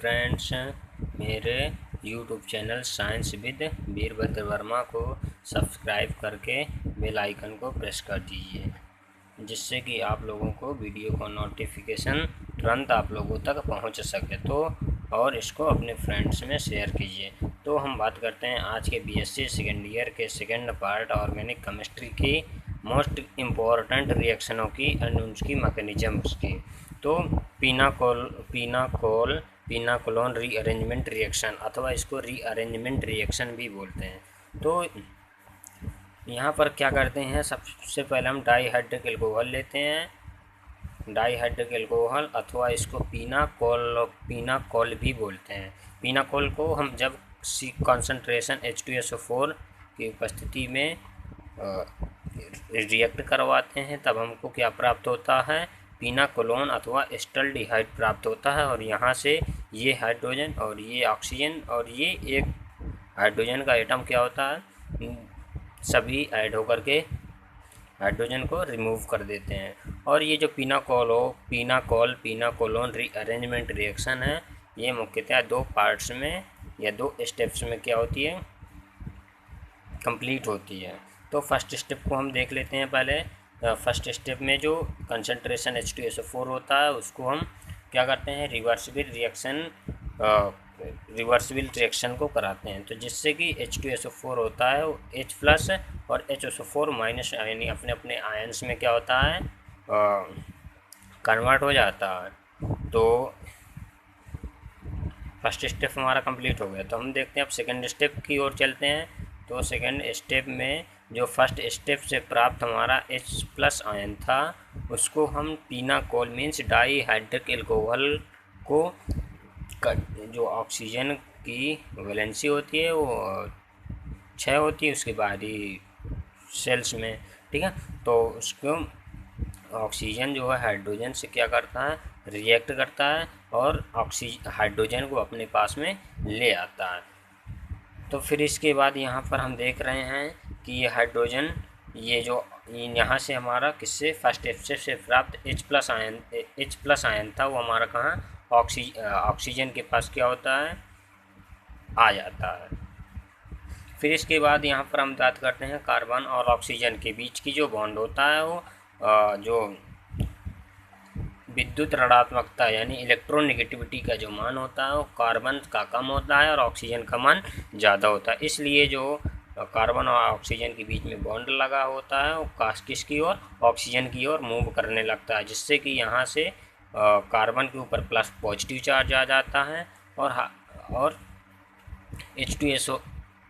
Friends, मेरे YouTube channel science with Virbhadra Verma को subscribe करके बेल आइकन को प्रेस कर दीजिए, जिससे कि आप लोगों को वीडियो का नोटिफिकेशन तुरंत आप लोगों तक पहुंच सके। तो और इसको अपने फ्रेंड्स में शेयर कीजिए। तो हम बात करते हैं आज के बीएससी सेकेंड ईयर के सेकेंड पार्ट ऑर्गेनिक केमिस्ट्री की मोस्ट इम्पॉर्टेंट रिएक्शनों की एंड उनकी मैकेनिज्म्स की। तो पिनाकोलोन रीअरेंजमेंट रिएक्शन अथवा इसको रीअरेंजमेंट रिएक्शन भी बोलते हैं। तो यहाँ पर क्या करते हैं, सबसे पहले हम डाईहाइड्रिक एल्कोहल लेते हैं, डाईहाइड्रिक एल्कोहल अथवा इसको पिनाकोल भी बोलते हैं। पिनाकोल को हम जब कॉन्सेंट्रेशन H2SO4 की उपस्थिति में रिएक्ट करवाते हैं तब हमको क्या प्राप्त होता है, पिनाकोलोन अथवा एस्टल्डिहाइड प्राप्त होता है। और यहाँ से ये हाइड्रोजन और ये ऑक्सीजन और ये एक हाइड्रोजन का एटम क्या होता है, सभी ऐड होकर के हाइड्रोजन को रिमूव कर देते हैं। और ये जो पिनाकोलोन रीअरेंजमेंट रिएक्शन है, ये मुख्यतः दो पार्ट्स में या दो स्टेप्स में क्या होती है, कंप्लीट होती है। तो फर्स्ट स्टेप को हम देख लेते हैं पहले। फर्स्ट स्टेप में जो कंसंट्रेशन H2SO4 होता है उसको हम क्या करते हैं, रिवर्सिबल रिएक्शन को कराते हैं। तो जिससे कि H2SO4 होता है वो H+ और HSO4- यानी अपने अपने आयंस में क्या होता है, कन्वर्ट हो जाता है। तो फर्स्ट स्टेप हमारा कंप्लीट हो गया। तो हम देखते हैं अब सेकंड स्टेप की ओर चलते हैं। तो सेकंड स्टेप में जो फर्स्ट स्टेप से प्राप्त हमारा H+ आयन था उसको हम पिनाकोल मीन्स डाईहाइड्रिक एल्कोहल को जो ऑक्सीजन की वैलेंसी होती है वो 6 होती है उसके बाहरी सेल्स में, ठीक है। तो उसको ऑक्सीजन जो है हाइड्रोजन से क्या करता है, रिएक्ट करता है और हाइड्रोजन को अपने पास में ले आता है। तो फिर इसके बाद यहाँ पर हम देख रहे हैं कि ये हाइड्रोजन ये जो यहाँ से हमारा किससे फर्स्ट स्टेप से प्राप्त H+ आयन था वो हमारा कहाँ ऑक्सीजन के पास क्या होता है, आ जाता है। फिर इसके बाद यहाँ पर हम बात करते हैं कार्बन और ऑक्सीजन के बीच की जो बॉन्ड होता है वो जो विद्युत ऋणात्मकता यानी इलेक्ट्रोनेगेटिविटी का जो मान होता है वो कार्बन का कम होता है और ऑक्सीजन का मान ज़्यादा होता है। इसलिए जो कार्बन और ऑक्सीजन के बीच में बॉन्ड लगा होता है वो किसकी ओर, ऑक्सीजन की ओर मूव करने लगता है, जिससे कि यहाँ से कार्बन के ऊपर प्लस पॉजिटिव चार्ज आ जाता है और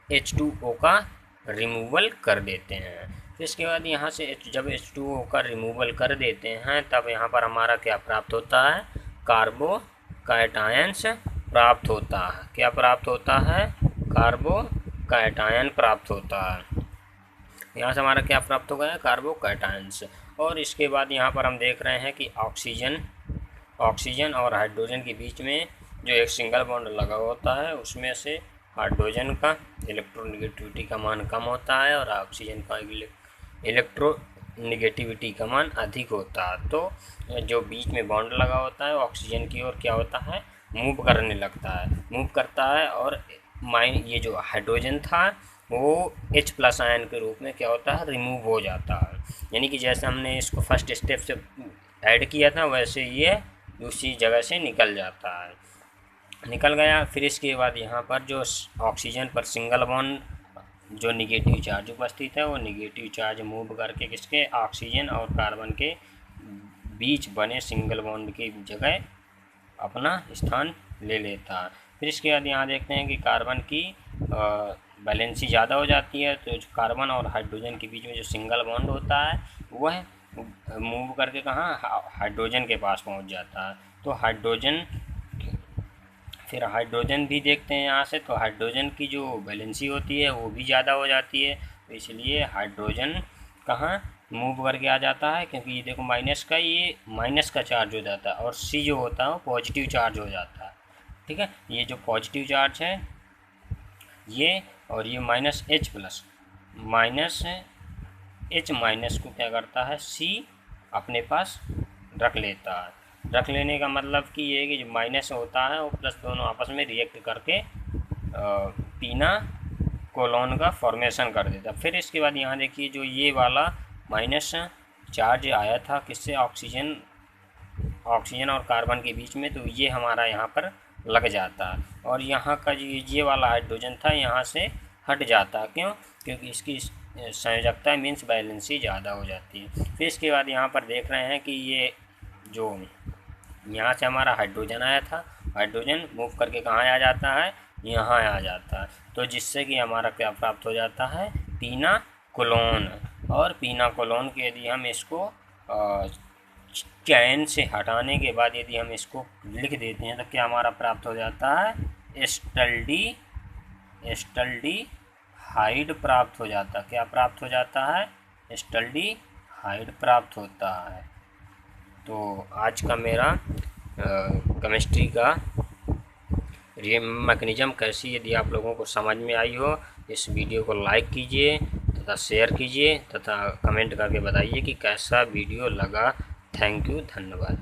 H2O का रिमूवल कर देते हैं। फिर इसके बाद यहाँ से जब H2O का रिमूवल कर देते हैं तब यहाँ पर हमारा क्या प्राप्त होता है, कार्बोकैटायंस प्राप्त होता है। क्या प्राप्त होता है, कार्बोकैटायन प्राप्त होता है। यहाँ से हमारा क्या प्राप्त हो गया, कार्बोकैटायंस। और इसके बाद यहाँ पर हम देख रहे हैं कि ऑक्सीजन और हाइड्रोजन के बीच में जो एक सिंगल बॉन्ड लगा होता है उसमें से हाइड्रोजन का इलेक्ट्रोनेगेटिविटी का मान कम होता है और ऑक्सीजन का इलेक्ट्रोनेगेटिविटी का मान अधिक होता है। तो जो बीच में बॉन्ड लगा होता है ऑक्सीजन की ओर क्या होता है, मूव करने लगता है, मूव करता है। और ये जो हाइड्रोजन था वो H+ आयन के रूप में क्या होता है, रिमूव हो जाता है। यानी कि जैसे हमने इसको फर्स्ट स्टेप से ऐड किया था वैसे ये दूसरी जगह से निकल जाता है, निकल गया। फिर इसके बाद यहाँ पर जो ऑक्सीजन पर सिंगल बॉन्ड जो निगेटिव चार्ज उपस्थित है वो निगेटिव चार्ज मूव करके किसके, ऑक्सीजन और कार्बन के बीच बने सिंगल बॉन्ड की जगह अपना स्थान ले लेता है। फिर इसके बाद यहाँ देखते हैं कि कार्बन की वैलेंसी ज़्यादा हो जाती है, तो कार्बन और हाइड्रोजन के बीच में जो सिंगल बॉन्ड होता है वह मूव करके कहाँ, हाइड्रोजन के पास पहुँच जाता है। तो फिर हाइड्रोजन भी देखते हैं यहाँ से, तो हाइड्रोजन की जो वैलेंसी होती है वो भी ज़्यादा हो जाती है, तो इसलिए हाइड्रोजन कहाँ मूव करके आ जाता है, क्योंकि ये देखो ये माइनस का चार्ज हो जाता है और C जो होता है वो पॉजिटिव चार्ज हो जाता है, ठीक है। ये जो पॉजिटिव चार्ज है ये और ये -H+ -H- को क्या करता है, C अपने पास रख लेता है। रख लेने का मतलब कि ये है कि जो माइनस होता है वो प्लस दोनों आपस में रिएक्ट करके पीना कोलोन का फॉर्मेशन कर देता। फिर इसके बाद यहाँ देखिए जो ये वाला माइनस चार्ज आया था किससे, ऑक्सीजन और कार्बन के बीच में, तो ये हमारा यहाँ पर लग जाता और यहाँ का जो ये वाला हाइड्रोजन था यहाँ से हट जाता। क्यों? क्योंकि इसकी संयोजकता मीन्स बैलेंसी ज़्यादा हो जाती है। फिर इसके बाद यहाँ पर देख रहे हैं कि ये जो यहाँ से हमारा हाइड्रोजन आया था, हाइड्रोजन मूव करके कहाँ आ जाता है, यहाँ आ जाता है। तो जिससे कि हमारा क्या प्राप्त हो जाता है, पीना कोलोन। और पीना कोलोन के यदि हम इसको चैन से हटाने के बाद यदि हम इसको लिख देते हैं तो क्या हमारा प्राप्त हो जाता है, एस्टल्डिहाइड प्राप्त हो जाता है। क्या प्राप्त हो जाता है, एस्टल्डिहाइड प्राप्त होता है। तो आज का मेरा केमिस्ट्री का ये मैकेनिज़्म कैसी, यदि आप लोगों को समझ में आई हो, इस वीडियो को लाइक कीजिए तथा शेयर कीजिए तथा कमेंट करके बताइए कि कैसा वीडियो लगा। थैंक यू, धन्यवाद।